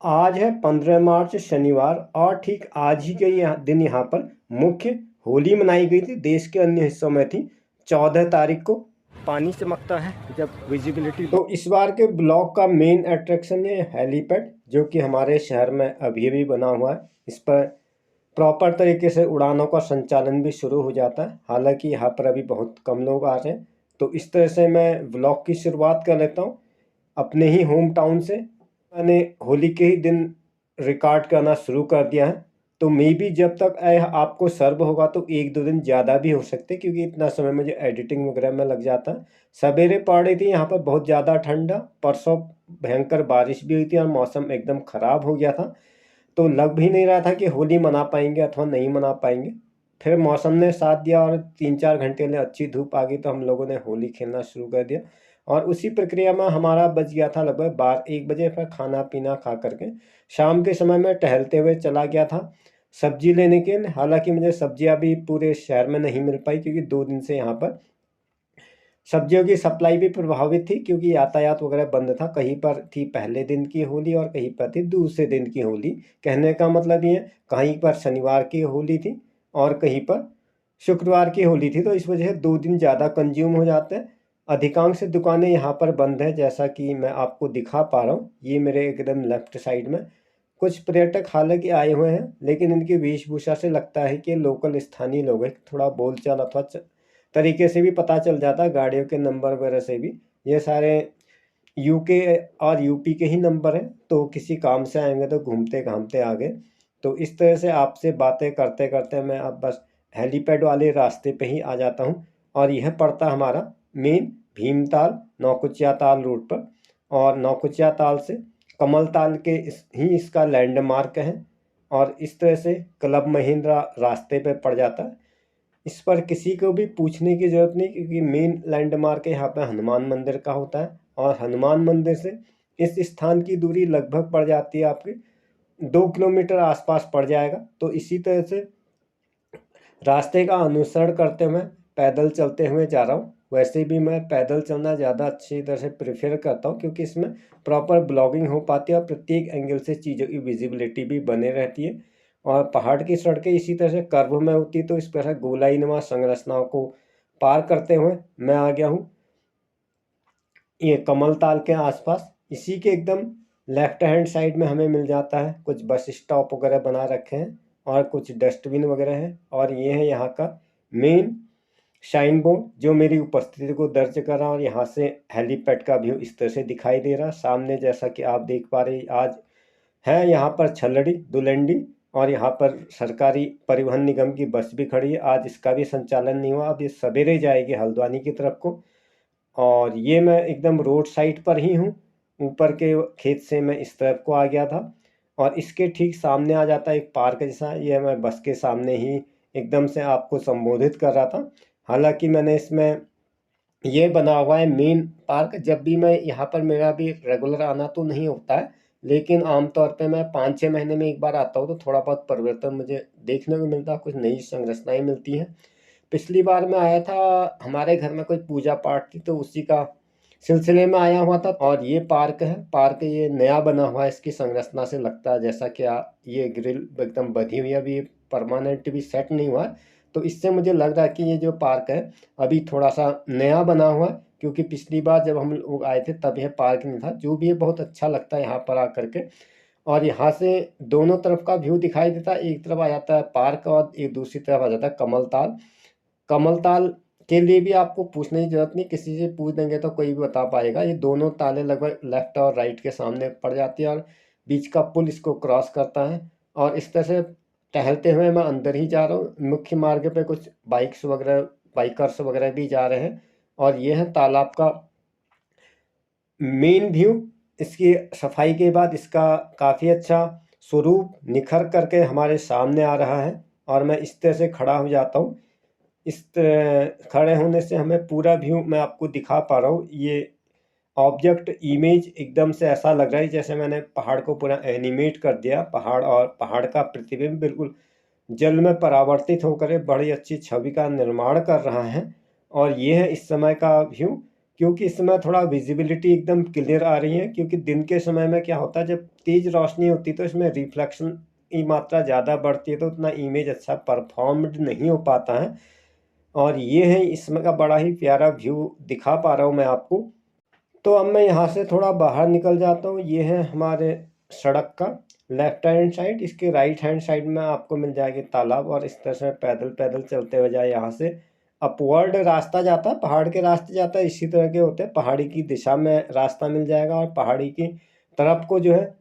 आज है 15 मार्च शनिवार और ठीक आज ही के दिन यहाँ पर मुख्य होली मनाई गई थी। देश के अन्य हिस्सों में थी 14 तारीख को। पानी चमकता है जब विजिबिलिटी। तो इस बार के ब्लॉग का मेन अट्रैक्शन है हेलीपैड, जो कि हमारे शहर में अभी भी बना हुआ है। इस पर प्रॉपर तरीके से उड़ानों का संचालन भी शुरू हो जाता है। हालांकि यहाँ पर अभी बहुत कम लोग आ रहे हैं। तो इस तरह से मैं ब्लॉग की शुरुआत कर लेता हूँ अपने ही होम टाउन से। मैंने होली के ही दिन रिकॉर्ड करना शुरू कर दिया है। तो मे बी जब तक आपको सर्व होगा तो 1-2 दिन ज़्यादा भी हो सकते, क्योंकि इतना समय मुझे एडिटिंग वगैरह में लग जाता है। सवेरे पड़ रही थी यहाँ पर बहुत ज़्यादा ठंडा, परसों भयंकर बारिश भी हुई थी और मौसम एकदम ख़राब हो गया था। तो लग भी नहीं रहा था कि होली मना पाएंगे अथवा नहीं मना पाएंगे। फिर मौसम ने साथ दिया और 3-4 घंटे में अच्छी धूप आ गई, तो हम लोगों ने होली खेलना शुरू कर दिया। और उसी प्रक्रिया में हमारा बच गया था लगभग 12-1 बजे। फिर खाना पीना खा करके शाम के समय में टहलते हुए चला गया था सब्जी लेने के लिए। हालांकि मुझे सब्जियां भी पूरे शहर में नहीं मिल पाई, क्योंकि 2 दिन से यहाँ पर सब्जियों की सप्लाई भी प्रभावित थी, क्योंकि यातायात वगैरह बंद था। कहीं पर थी पहले दिन की होली और कहीं पर थी दूसरे दिन की होली। कहने का मतलब ये है, कहीं पर शनिवार की होली थी और कहीं पर शुक्रवार की होली थी। तो इस वजह से 2 दिन ज़्यादा कंज्यूम हो जाते हैं। अधिकांश दुकानें यहाँ पर बंद है, जैसा कि मैं आपको दिखा पा रहा हूँ। ये मेरे एकदम लेफ्ट साइड में कुछ पर्यटक हालांकि आए हुए हैं, लेकिन इनकी वेशभूषा से लगता है कि लोकल स्थानीय लोग हैं। थोड़ा बोलचाल अथवा तरीके से भी पता चल जाता है, गाड़ियों के नंबर वगैरह से भी। ये सारे यूके और यूपी के ही नंबर हैं, तो किसी काम से आएंगे तो घूमते घामते आ गए। तो इस तरह से आपसे बातें करते करते मैं अब बस हेलीपैड वाले रास्ते पे ही आ जाता हूँ। और यह पड़ता हमारा मेन भीमताल नौकुचिया ताल रूट पर। और नौकुचिया ताल से कमल ताल के इसका लैंडमार्क है। और इस तरह से क्लब महिंद्रा रास्ते पे पड़ जाता है। इस पर किसी को भी पूछने की ज़रूरत नहीं, क्योंकि मेन लैंडमार्क यहाँ पे हनुमान मंदिर का होता है। और हनुमान मंदिर से इस स्थान की दूरी लगभग पड़ जाती है आपके 2 किलोमीटर आसपास पड़ जाएगा। तो इसी तरह से रास्ते का अनुसरण करते हुए पैदल चलते हुए जा रहा हूँ। वैसे भी मैं पैदल चलना ज़्यादा अच्छी तरह से प्रेफर करता हूँ, क्योंकि इसमें प्रॉपर ब्लॉगिंग हो पाती है और प्रत्येक एंगल से चीज़ों की विजिबिलिटी भी बने रहती है। और पहाड़ की सड़कें इसी तरह से कर्व में होती है, तो इस तरह गोलाईनुमा संरचनाओं को पार करते हुए मैं आ गया हूँ ये कमल ताल के आसपास। इसी के एकदम लेफ्ट हैंड साइड में हमें मिल जाता है कुछ बस स्टॉप वगैरह बना रखे हैं और कुछ डस्टबिन वगैरह हैं। और ये है यहाँ का मेन शाइन बोर्ड, जो मेरी उपस्थिति को दर्ज कर रहा है। और यहाँ से हेलीपैड का व्यू इस तरह से दिखाई दे रहा सामने, जैसा कि आप देख पा रहे। आज है यहाँ पर छलड़ी दुलंडी, और यहाँ पर सरकारी परिवहन निगम की बस भी खड़ी है। आज इसका भी संचालन नहीं हुआ, अब ये सवेरे जाएगी हल्द्वानी की तरफ को। और ये मैं एकदम रोड साइड पर ही हूँ। ऊपर के खेत से मैं इस तरफ को आ गया था और इसके ठीक सामने आ जाता है एक पार्क जैसा। ये मैं बस के सामने ही एकदम से आपको संबोधित कर रहा था। हालांकि मैंने इसमें ये बना हुआ है मेन पार्क। जब भी मैं यहाँ पर, मेरा भी रेगुलर आना तो नहीं होता है, लेकिन आमतौर पे मैं 5-6 महीने में एक बार आता हूँ, तो थोड़ा बहुत परिवर्तन मुझे देखने को मिलता है, कुछ नई संरचनाएं मिलती हैं। पिछली बार मैं आया था, हमारे घर में कोई पूजा पाठ थी, तो उसी का सिलसिले में आया हुआ था। और ये पार्क है, पार्क ये नया बना हुआ है। इसकी संरचना से लगता है जैसा कि ये ग्रिल एकदम बधी हुई है, अभी परमानेंट भी सेट नहीं हुआ है। तो इससे मुझे लग रहा है कि ये जो पार्क है अभी थोड़ा सा नया बना हुआ है, क्योंकि पिछली बार जब हम लोग आए थे तब यह पार्क नहीं था। जो भी है बहुत अच्छा लगता है यहाँ पर आकर के। और यहाँ से दोनों तरफ का व्यू दिखाई देता है। एक तरफ आ जाता है पार्क और एक दूसरी तरफ आ जाता है कमल ताल। कमल ताल के लिए भी आपको पूछने की जरूरत नहीं, किसी से पूछ देंगे तो कोई भी बता पाएगा। ये दोनों ताले लगभग लेफ्ट और राइट के सामने पड़ जाती है और बीच का पुल इसको क्रॉस करता है। और इस तरह से टहलते हुए मैं अंदर ही जा रहा हूँ। मुख्य मार्ग पे कुछ बाइक्स वगैरह बाइकर्स वगैरह भी जा रहे हैं। और ये है तालाब का मेन व्यू। इसकी सफाई के बाद इसका काफ़ी अच्छा स्वरूप निखर करके हमारे सामने आ रहा है। और मैं इस तरह से खड़ा हो जाता हूँ। इस तरह खड़े होने से हमें पूरा व्यू मैं आपको दिखा पा रहा हूँ। ये ऑब्जेक्ट इमेज एकदम से ऐसा लग रहा है जैसे मैंने पहाड़ को पूरा एनिमेट कर दिया। पहाड़ और पहाड़ का प्रतिबिंब बिल्कुल जल में परावर्तित होकर एक बड़ी अच्छी छवि का निर्माण कर रहा है। और ये है इस समय का व्यू। क्योंकि इस समय थोड़ा विजिबिलिटी एकदम क्लियर आ रही है, क्योंकि दिन के समय में क्या होता है, जब तेज़ रोशनी होती है तो इसमें रिफ्लेक्शन की मात्रा ज़्यादा बढ़ती है, तो उतना इमेज अच्छा परफॉर्म्ड नहीं हो पाता है। और ये है इसमें का बड़ा ही प्यारा व्यू दिखा पा रहा हूँ मैं आपको। तो अब मैं यहाँ से थोड़ा बाहर निकल जाता हूँ। ये है हमारे सड़क का लेफ्ट हैंड साइड, इसके राइट हैंड साइड में आपको मिल जाएगी तालाब, और इस तरह से पैदल पैदल चलते हुए जाए, यहाँ से अपवर्ड रास्ता जाता है, पहाड़ के रास्ते जाता है, इसी तरह के होते हैं। पहाड़ी की दिशा में रास्ता मिल जाएगा, और पहाड़ी की तरफ को जो है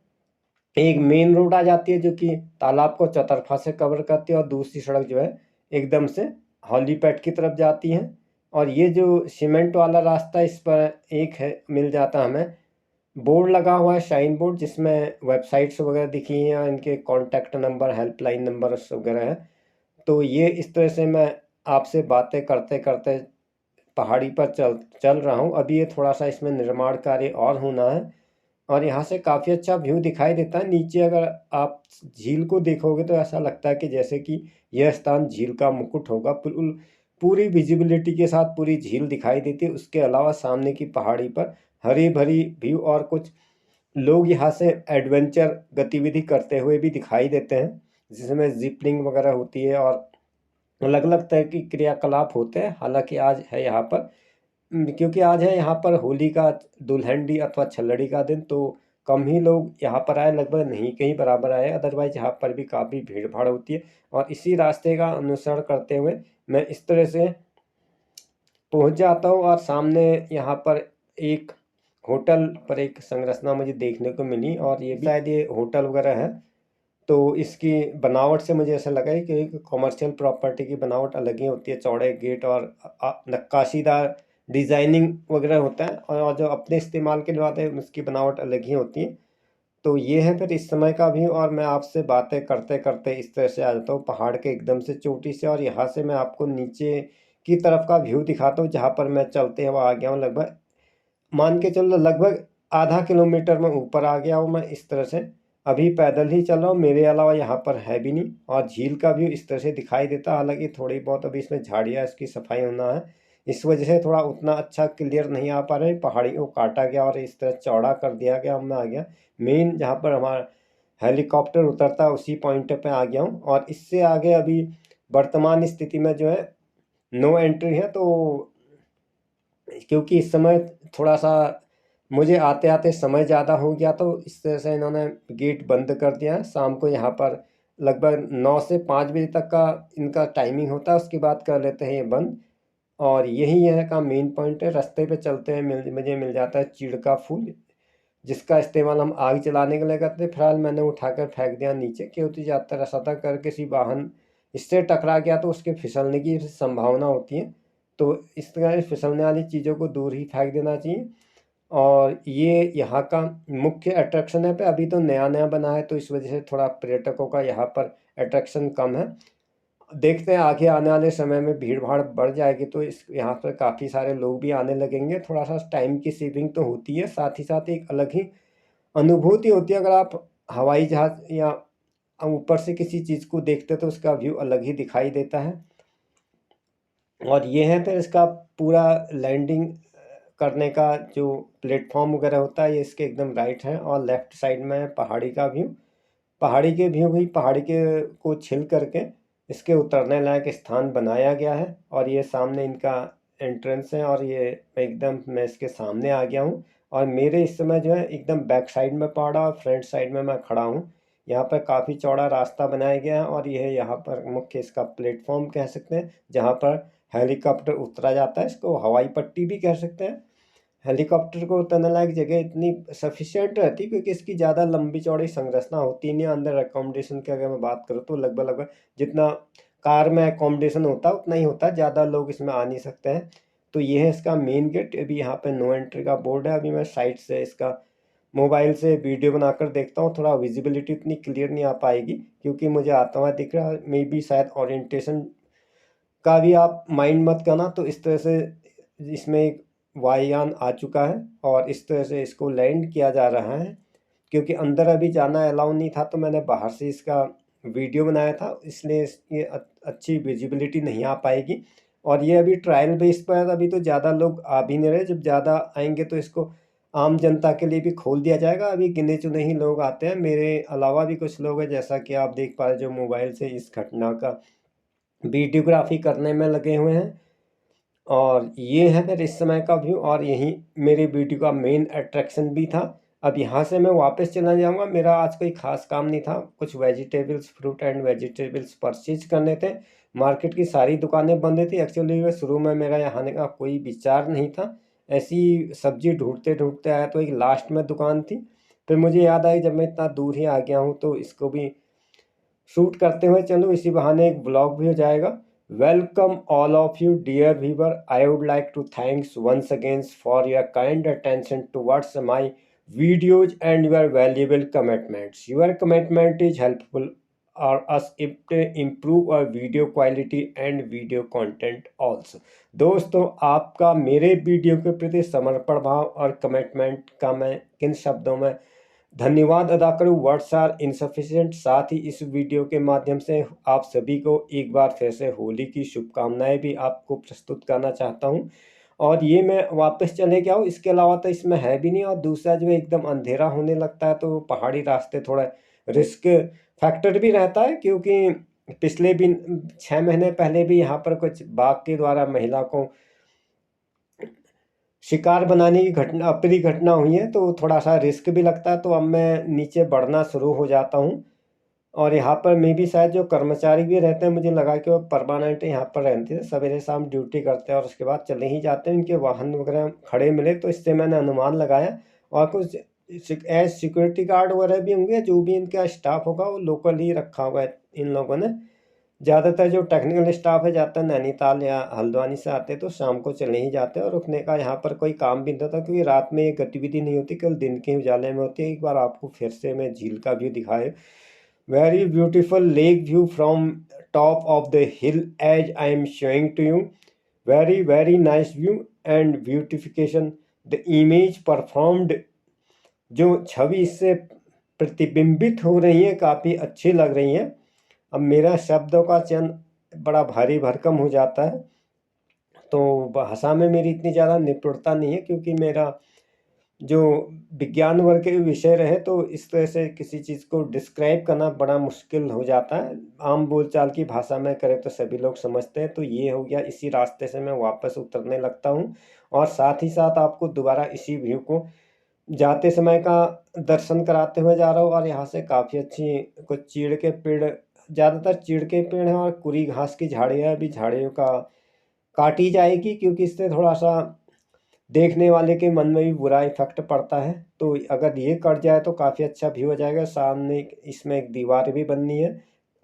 एक मेन रोड आ जाती है, जो कि तालाब को चौतरफा से कवर करती है, और दूसरी सड़क जो है एकदम से हॉलीपैड की तरफ जाती है। और ये जो सीमेंट वाला रास्ता, इस पर एक है मिल जाता है हमें बोर्ड लगा हुआ है, शाइन बोर्ड, जिसमें वेबसाइट्स वगैरह दिखी हैं, इनके कॉन्टैक्ट नंबर, हेल्पलाइन नंबर वगैरह है। तो ये इस तरह से मैं आपसे बातें करते करते पहाड़ी पर चल चल रहा हूँ। अभी ये थोड़ा सा इसमें निर्माण कार्य और होना है, और यहाँ से काफ़ी अच्छा व्यू दिखाई देता है। नीचे अगर आप झील को देखोगे तो ऐसा लगता है कि जैसे कि यह स्थान झील का मुकुट होगा। बिल्कुल पूरी विजिबिलिटी के साथ पूरी झील दिखाई देती है। उसके अलावा सामने की पहाड़ी पर हरी भरी व्यू, और कुछ लोग यहाँ से एडवेंचर गतिविधि करते हुए भी दिखाई देते हैं, जिसमें जिपलिंग वगैरह होती है, और अलग अलग तरह की क्रियाकलाप होते हैं। हालांकि आज है यहाँ पर क्योंकि आज है यहाँ पर होली का दुल्हनडी अथवा छल्लड़ी का दिन, तो कम ही लोग यहाँ पर आए, लगभग नहीं कहीं बराबर आए। अदरवाइज यहाँ पर भी काफ़ी भीड़ भाड़ होती है। और इसी रास्ते का अनुसरण करते हुए मैं इस तरह से पहुँच जाता हूँ, और सामने यहाँ पर एक होटल पर एक संरचना मुझे देखने को मिली, और ये भी शायद ये होटल वगैरह है। तो इसकी बनावट से मुझे ऐसा लगा है कि एक कॉमर्शियल प्रॉपर्टी की बनावट अलग ही होती है, चौड़े गेट और नक्काशीदार डिज़ाइनिंग वगैरह होता है, और जो अपने इस्तेमाल के लिए आते हैं उसकी बनावट अलग ही होती है। तो ये है फिर इस समय का व्यू, और मैं आपसे बातें करते करते इस तरह से आ जाता हूँ पहाड़ के एकदम से चोटी से, और यहाँ से मैं आपको नीचे की तरफ का व्यू दिखाता हूँ, जहाँ पर मैं चलते हुए आ गया हूँ। लगभग मान के चलो लगभग आधा किलोमीटर में ऊपर आ गया हूँ मैं इस तरह से। अभी पैदल ही चल रहा हूँ, मेरे अलावा यहाँ पर है भी नहीं, और झील का व्यू इस तरह से दिखाई देता है। हालांकि थोड़ी बहुत अभी इसमें झाड़ियाँ, इसकी सफाई होना है, इस वजह से थोड़ा उतना अच्छा क्लियर नहीं आ पा रहे। पहाड़ी को काटा गया और इस तरह चौड़ा कर दिया गया। मैं आ गया मेन जहाँ पर हमारा हेलीकॉप्टर उतरता है, उसी पॉइंट पे आ गया हूँ। और इससे आगे अभी वर्तमान स्थिति में जो है नो एंट्री है। तो क्योंकि इस समय थोड़ा सा मुझे आते आते समय ज़्यादा हो गया, तो इस तरह से इन्होंने गेट बंद कर दिया है। शाम को यहाँ पर लगभग 9 से 5 बजे तक का इनका टाइमिंग होता है, उसके बाद कर लेते हैं ये बंद। और यही यहाँ का मेन पॉइंट है। रास्ते पे चलते हैं मुझे मिल जाता है चीड़ का फूल, जिसका इस्तेमाल हम आग जलाने के लिए करते हैं। फिलहाल मैंने उठाकर फेंक दिया नीचे, क्योंकि ज़्यादातर ऐसा था कर किसी वाहन इससे टकरा गया तो उसके फिसलने की संभावना होती है। तो इस तरह से फिसलने वाली चीज़ों को दूर ही फेंक देना चाहिए। और ये यहाँ का मुख्य अट्रैक्शन है। पे अभी तो नया नया बना है, तो इस वजह से थोड़ा पर्यटकों का यहाँ पर अट्रैक्शन कम है। देखते हैं आगे आने वाले समय में भीड़ भाड़ बढ़ जाएगी, तो इस यहाँ पर काफ़ी सारे लोग भी आने लगेंगे। थोड़ा सा टाइम की सेविंग तो होती है, साथ ही साथ एक अलग ही अनुभूति होती है। अगर आप हवाई जहाज़ या ऊपर से किसी चीज़ को देखते हैं तो उसका व्यू अलग ही दिखाई देता है। और ये है फिर इसका पूरा लैंडिंग करने का जो प्लेटफॉर्म वगैरह होता है, ये इसके एकदम राइट है। और लेफ़्ट साइड में है पहाड़ी का व्यू। पहाड़ी के व्यू भी पहाड़ी के को छिल करके इसके उतरने लायक स्थान बनाया गया है। और ये सामने इनका एंट्रेंस है, और ये एकदम मैं इसके सामने आ गया हूँ। और मेरे इस समय जो है एकदम बैक साइड में पहाड़ और फ्रंट साइड में मैं खड़ा हूँ। यहाँ पर काफ़ी चौड़ा रास्ता बनाया गया है, और यह यहाँ पर मुख्य इसका प्लेटफॉर्म कह सकते हैं, जहाँ पर हेलीकॉप्टर उतरा जाता है। इसको हवाई पट्टी भी कह सकते हैं। हेलीकॉप्टर को उतरने लायक जगह इतनी सफिशिएंट रहती है, क्योंकि इसकी ज़्यादा लंबी चौड़ी संरचना होती नहीं है। अंदर एकोमोडेशन की अगर मैं बात करूँ तो लगभग लगभग जितना कार में एकोमोडेशन होता है उतना ही होता है, ज़्यादा लोग इसमें आ नहीं सकते हैं। तो ये है इसका मेन गेट। अभी यहाँ पे नो एंट्री का बोर्ड है। अभी मैं साइड से इसका मोबाइल से वीडियो बनाकर देखता हूँ, थोड़ा विजिबिलिटी उतनी क्लियर नहीं आ पाएगी, क्योंकि मुझे आता हुआ दिख रहा है। मे बी शायद ओरिएंटेशन का भी आप माइंड मत करना। तो इस तरह से इसमें एक वायुयान आ चुका है, और इस तरह से इसको लैंड किया जा रहा है। क्योंकि अंदर अभी जाना अलाउ नहीं था, तो मैंने बाहर से इसका वीडियो बनाया था, इसलिए ये अच्छी विजिबिलिटी नहीं आ पाएगी। और ये अभी ट्रायल बेस पर है, अभी तो ज़्यादा लोग आ भी नहीं रहे। जब ज़्यादा आएंगे तो इसको आम जनता के लिए भी खोल दिया जाएगा। अभी गिने चुने ही लोग आते हैं, मेरे अलावा भी कुछ लोग हैं जैसा कि आप देख पा रहे जो मोबाइल से इस घटना का वीडियोग्राफी करने में लगे हुए हैं। और ये है मेरे इस समय का व्यू, और यही मेरे वीडियो का मेन अट्रैक्शन भी था। अब यहाँ से मैं वापस चला जाऊँगा, मेरा आज कोई ख़ास काम नहीं था, कुछ vegetables, fruit and vegetables purchase करने थे। मार्केट की सारी दुकानें बंद थी। एक्चुअली शुरू में मेरा यहाँ आने का कोई विचार नहीं था, ऐसी सब्जी ढूंढते ढूंढते आया तो एक लास्ट में दुकान थी। फिर मुझे याद आई जब मैं इतना दूर ही आ गया हूँ तो इसको भी शूट करते हुए चलो, इसी बहाने एक ब्लॉग भी हो जाएगा। Welcome all of you dear viewer. I would like to thanks once again for your kind attention towards my videos and your valuable commitments. Your commitment is helpful or us to improve our video quality and video content also. दोस्तों, आपका मेरे video के प्रति समर्पण भाव और commitment का मैं किन शब्दों में धन्यवाद अदा करूँ, वर्ड्स आर इनसफिशिएंट। साथ ही इस वीडियो के माध्यम से आप सभी को एक बार फिर से होली की शुभकामनाएं भी आपको प्रस्तुत करना चाहता हूं। और ये मैं वापस चले गया हूँ, इसके अलावा तो इसमें है भी नहीं। और दूसरा जो एकदम अंधेरा होने लगता है तो पहाड़ी रास्ते थोड़ा रिस्क फैक्टर भी रहता है, क्योंकि पिछले भी 6 महीने पहले भी यहाँ पर कुछ बाघ के द्वारा महिला को शिकार बनाने की घटना, अप्रिय घटना हुई है, तो थोड़ा सा रिस्क भी लगता है। तो अब मैं नीचे बढ़ना शुरू हो जाता हूँ। और यहाँ पर मे भी शायद जो कर्मचारी भी रहते हैं, मुझे लगा कि वो परमानेंट यहाँ पर रहते हैं, सवेरे शाम ड्यूटी करते हैं और उसके बाद चले ही जाते हैं। इनके वाहन वगैरह खड़े मिले तो इससे मैंने अनुमान लगाया। और कुछ एज सिक्योरिटी गार्ड वगैरह भी होंगे, जो भी इनका स्टाफ होगा वो लोकल ही रखा होगा इन लोगों ने। ज़्यादातर जो टेक्निकल स्टाफ है ज़्यादातर नैनीताल या हल्द्वानी से आते हैं, तो शाम को चले ही जाते हैं और रुकने का यहाँ पर कोई काम भी नहीं होता, क्योंकि रात में ये गतिविधि नहीं होती, केवल दिन के उजाले में होती है। एक बार आपको फिर से मैं झील का व्यू दिखाए। Very beautiful lake view from top of the hill as I am showing to you. Very very nice view and beautification the image performed. जो छवि इससे प्रतिबिंबित हो रही है काफ़ी अच्छी लग रही हैं। अब मेरा शब्दों का चयन बड़ा भारी भरकम हो जाता है, तो भाषा में मेरी इतनी ज़्यादा निपुणता नहीं है, क्योंकि मेरा जो विज्ञान वर्ग के विषय रहे तो इस तरह से किसी चीज़ को डिस्क्राइब करना बड़ा मुश्किल हो जाता है। आम बोलचाल की भाषा में करें तो सभी लोग समझते हैं। तो ये हो गया, इसी रास्ते से मैं वापस उतरने लगता हूँ और साथ ही साथ आपको दोबारा इसी व्यू को जाते समय का दर्शन कराते हुए जा रहा हूँ। और यहाँ से काफ़ी अच्छी कुछ चीड़ के पेड़, ज़्यादातर चीड़ के पेड़ हैं और कुरी घास की झाड़ियाँ, अभी झाड़ियों का काटी जाएगी, क्योंकि इससे थोड़ा सा देखने वाले के मन में भी बुरा इफेक्ट पड़ता है। तो अगर ये कट जाए तो काफ़ी अच्छा व्यू हो जाएगा। सामने इसमें एक दीवार भी बननी है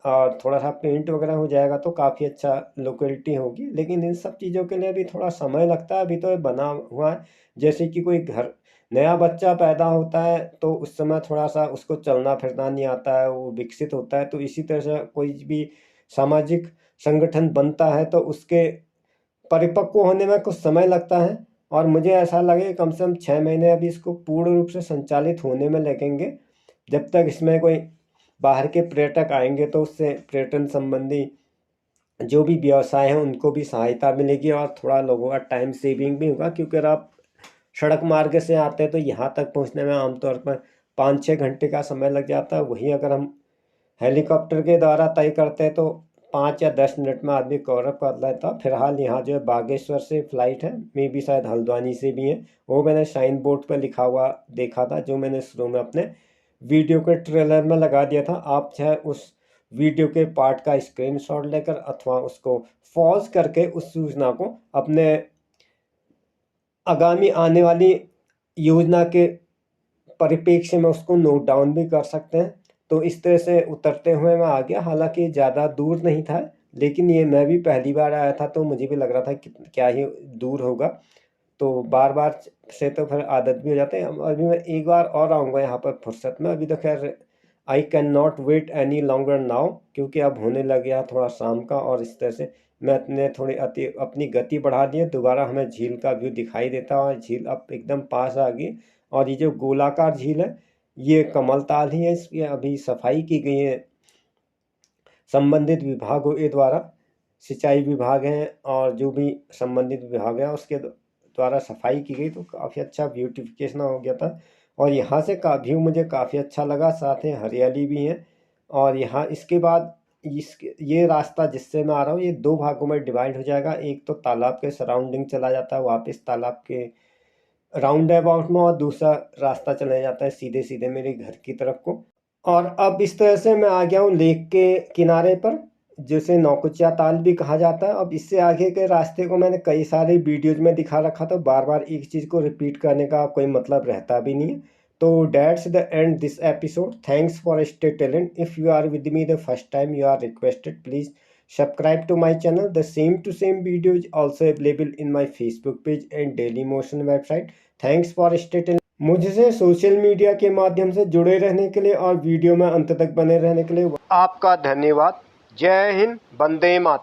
और थोड़ा सा पेंट वगैरह हो जाएगा तो काफ़ी अच्छा लोकेलिटी होगी। लेकिन इन सब चीज़ों के लिए भी थोड़ा समय लगता है, अभी तो ये बना हुआ है। जैसे कि कोई घर नया बच्चा पैदा होता है तो उस समय थोड़ा सा उसको चलना फिरना नहीं आता है, वो विकसित होता है। तो इसी तरह से कोई भी सामाजिक संगठन बनता है तो उसके परिपक्व होने में कुछ समय लगता है। और मुझे ऐसा लगे कम से कम 6 महीने अभी इसको पूर्ण रूप से संचालित होने में लगेंगे। जब तक इसमें कोई बाहर के पर्यटक आएंगे तो उससे पर्यटन संबंधी जो भी व्यवसाय हैं उनको भी सहायता मिलेगी और थोड़ा लोगों का टाइम सेविंग भी होगा। क्योंकि अगर आप सड़क मार्ग से आते हैं तो यहाँ तक पहुँचने में आमतौर पर 5-6 घंटे का समय लग जाता है। वहीं अगर हम हेलीकॉप्टर के द्वारा तय करते हैं तो 5 या 10 मिनट में आदमी कवर अप कर लेता। फिलहाल यहाँ जो है बागेश्वर से फ़्लाइट है, मे भी शायद हल्द्वानी से भी है, वो मैंने साइन बोर्ड पर लिखा हुआ देखा था, जो मैंने शुरू में अपने वीडियो के ट्रेलर में लगा दिया था। आप चाहे उस वीडियो के पार्ट का स्क्रीनशॉट लेकर अथवा उसको पॉज करके उस सूचना को अपने आगामी आने वाली योजना के परिप्रेक्ष्य में उसको नोट डाउन भी कर सकते हैं। तो इस तरह से उतरते हुए मैं आ गया। हालांकि ज़्यादा दूर नहीं था, लेकिन ये मैं भी पहली बार आया था तो मुझे भी लग रहा था कि क्या ही दूर होगा। तो बार बार से तो फिर आदत भी हो जाते हैं। अभी मैं एक बार और आऊँगा यहाँ पर फुर्सत में। अभी तो खैर I can not wait any longer now, क्योंकि अब होने लग गया थोड़ा शाम का और इस तरह से मैंने थोड़ी अपनी गति बढ़ा दी है। दोबारा हमें झील का व्यू दिखाई देता है और झील अब एकदम पास आ गई। और ये जो गोलाकार झील है ये कमलताल ही है, इसकी अभी सफाई की गई है संबंधित विभागों के द्वारा। सिंचाई विभाग हैं और जो भी संबंधित विभाग है उसके द्वारा सफाई की गई, तो काफ़ी अच्छा ब्यूटिफिकेशन हो गया था। और यहाँ से का व्यू मुझे काफ़ी अच्छा लगा, साथ में हरियाली भी है। और यहाँ इसके बाद ये रास्ता जिससे मैं आ रहा हूँ ये 2 भागों में डिवाइड हो जाएगा। एक तो तालाब के सराउंडिंग चला जाता है वापस तालाब के राउंड अबाउट में, और दूसरा रास्ता चला जाता है सीधे सीधे मेरे घर की तरफ को। और अब इस तरह से मैं आ गया हूँ लेक के किनारे पर, जिसे नौकुचिया ताल भी कहा जाता है। अब इससे आगे के रास्ते को मैंने कई सारे वीडियोज में दिखा रखा था, बार बार एक चीज़ को रिपीट करने का कोई मतलब रहता भी नहीं है। तो that's the end this episode, thanks for stay talent. If you are with me the first time you are requested please subscribe to my channel. The same to same video is also available in my Facebook page and Daily Motion website. Thanks for stay till मुझसे social media के माध्यम से जुड़े रहने के लिए और video में अंत तक बने रहने के लिए आपका धन्यवाद। जय हिंद, वंदे मातरम।